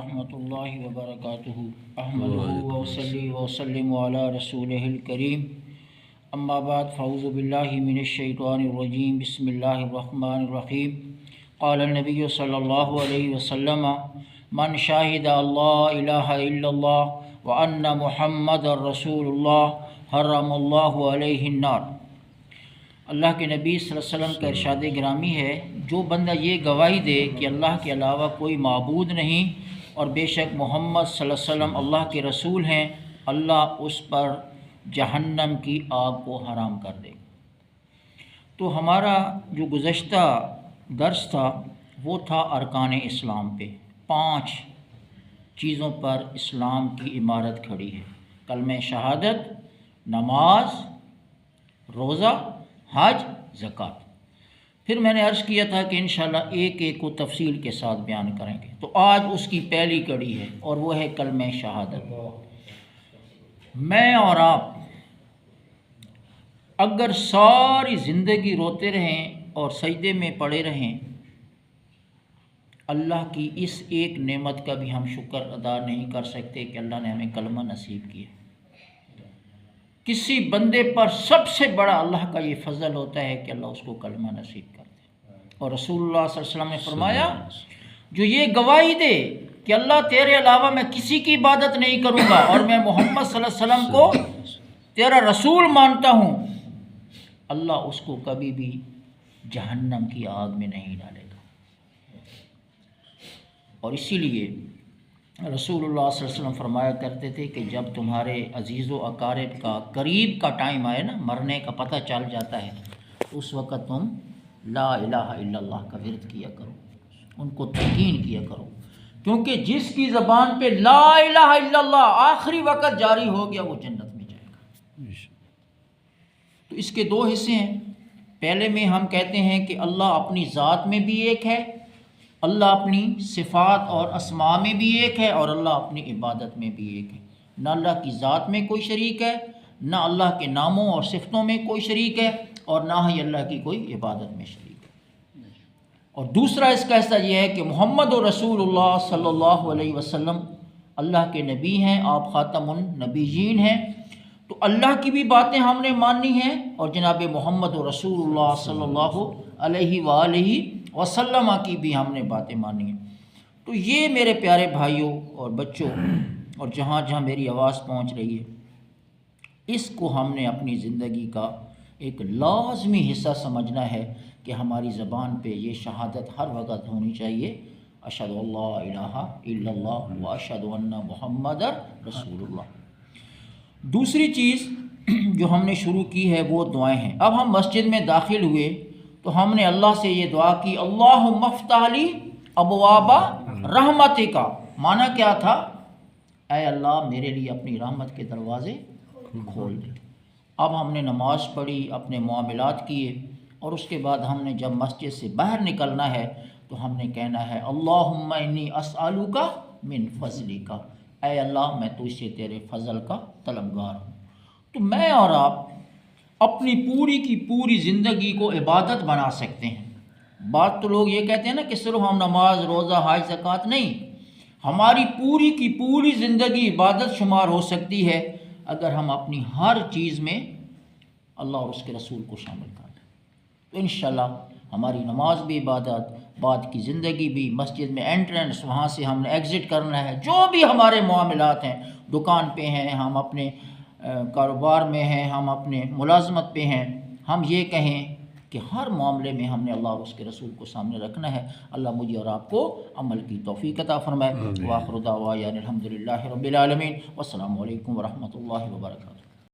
رحمۃ اللہ وبرکاتہ احمدہ وصلی وسلم علی رسولہ الکریم اما بعد فاعوذ باللہ من الشیطان الرجیم بسم اللہ الرحمن الرحیم قال النبی صلی اللہ علیہ وسلم من شاہد اللہ الہ الا اللہ وان محمد رسول اللہ حرم اللہ علیہ النار۔ اللہ کے نبی صلی اللہ علیہ وسلم کا ارشاد گرامی ہے، جو بندہ یہ گواہی دے کہ اللہ کے علاوہ کوئی معبود نہیں اور بے شک محمد صلی اللہ علیہ وسلم اللہ کے رسول ہیں، اللہ اس پر جہنم کی آگ کو حرام کر دے۔ تو ہمارا جو گزشتہ درس تھا وہ تھا ارکان اسلام پہ، 5 چیزوں پر اسلام کی عمارت کھڑی ہے: کلمہ شہادت، نماز، روزہ، حج، زکوٰۃ۔ پھر میں نے عرض کیا تھا کہ انشاءاللہ ایک ایک کو تفصیل کے ساتھ بیان کریں گے، تو آج اس کی پہلی کڑی ہے اور وہ ہے کلمہ شہادت۔ میں اور آپ اگر ساری زندگی روتے رہیں اور سجدے میں پڑے رہیں، اللہ کی اس ایک نعمت کا بھی ہم شکر ادا نہیں کر سکتے کہ اللہ نے ہمیں کلمہ نصیب کیا۔ کسی بندے پر سب سے بڑا اللہ کا یہ فضل ہوتا ہے کہ اللہ اس کو کلمہ نصیب کر دے۔ اور رسول اللہ صلی اللہ علیہ وسلم نے فرمایا، جو یہ گواہی دے کہ اللہ تیرے علاوہ میں کسی کی عبادت نہیں کروں گا اور میں محمد صلی اللہ علیہ وسلم کو تیرا رسول مانتا ہوں، اللہ اس کو کبھی بھی جہنم کی آگ میں نہیں ڈالے گا۔ اور اسی لیے رسول اللہ صلی اللہ علیہ وسلم فرمایا کرتے تھے کہ جب تمہارے عزیز و اقارب کا قریب کا ٹائم آئے نا، مرنے کا پتہ چل جاتا ہے، اس وقت تم لا الہ الا اللہ کا ورد کیا کرو، ان کو تلقین کیا کرو، کیونکہ جس کی زبان پہ لا الہ الا اللہ آخری وقت جاری ہو گیا وہ جنت میں جائے گا۔ تو اس کے 2 حصے ہیں۔ پہلے میں ہم کہتے ہیں کہ اللہ اپنی ذات میں بھی ایک ہے، اللہ اپنی صفات اور اسماء میں بھی ایک ہے، اور اللہ اپنی عبادت میں بھی ایک ہے۔ نہ اللہ کی ذات میں کوئی شریک ہے، نہ اللہ کے ناموں اور صفتوں میں کوئی شریک ہے، اور نہ ہی اللہ کی کوئی عبادت میں شریک ہے۔ اور دوسرا اس کا حصہ یہ ہے کہ محمد رسول اللہ صلی اللہ علیہ وسلم اللہ کے نبی ہیں، آپ خاتم النبیین ہیں، تو اللہ کی بھی باتیں ہم نے ماننی ہیں، اور جناب محمد رسول اللہ صلی اللہ علیہ وآلہ وسلم کی بھی ہم نے باتیں مانی ہیں۔ تو یہ میرے پیارے بھائیوں اور بچوں، اور جہاں جہاں میری آواز پہنچ رہی ہے، اس کو ہم نے اپنی زندگی کا ایک لازمی حصہ سمجھنا ہے کہ ہماری زبان پہ یہ شہادت ہر وقت ہونی چاہیے، اشہد ان لا الہ الا اللہ و اشہد ان محمد رسول اللہ۔ دوسری چیز جو ہم نے شروع کی ہے وہ دعائیں ہیں۔ اب ہم مسجد میں داخل ہوئے تو ہم نے اللہ سے یہ دعا کی، اللہم افتح لی ابواب رحمتک۔ معنی کیا تھا؟ اے اللہ میرے لیے اپنی رحمت کے دروازے کھول دے۔ اب ہم نے نماز پڑھی، اپنے معاملات کیے، اور اس کے بعد ہم نے جب مسجد سے باہر نکلنا ہے تو ہم نے کہنا ہے اللہم انی اسألک من فضلک، اے اللہ میں تجھ سے تیرے فضل کا طلبگار ہوں۔ تو میں اور آپ اپنی پوری کی پوری زندگی کو عبادت بنا سکتے ہیں۔ بات تو لوگ یہ کہتے ہیں نا کہ صرف ہم نماز، روزہ، حج، زکوٰۃ، نہیں، ہماری پوری کی پوری زندگی عبادت شمار ہو سکتی ہے اگر ہم اپنی ہر چیز میں اللہ اور اس کے رسول کو شامل کر لیں۔ تو انشاءاللہ ہماری نماز بھی عبادت، بعد کی زندگی بھی، مسجد میں انٹرنس، وہاں سے ہم نے ایگزٹ کرنا ہے، جو بھی ہمارے معاملات ہیں، دکان پہ ہیں ہم، اپنے کاروبار میں ہیں ہم، اپنے ملازمت پہ ہیں، ہم یہ کہیں کہ ہر معاملے میں ہم نے اللہ اور اس کے رسول کو سامنے رکھنا ہے۔ اللہ مجھے اور آپ کو عمل کی توفیق عطا فرمائے۔ وآخر دعوانا الحمدللہ رب العالمین، والسلام علیکم ورحمۃ اللہ وبرکاتہ۔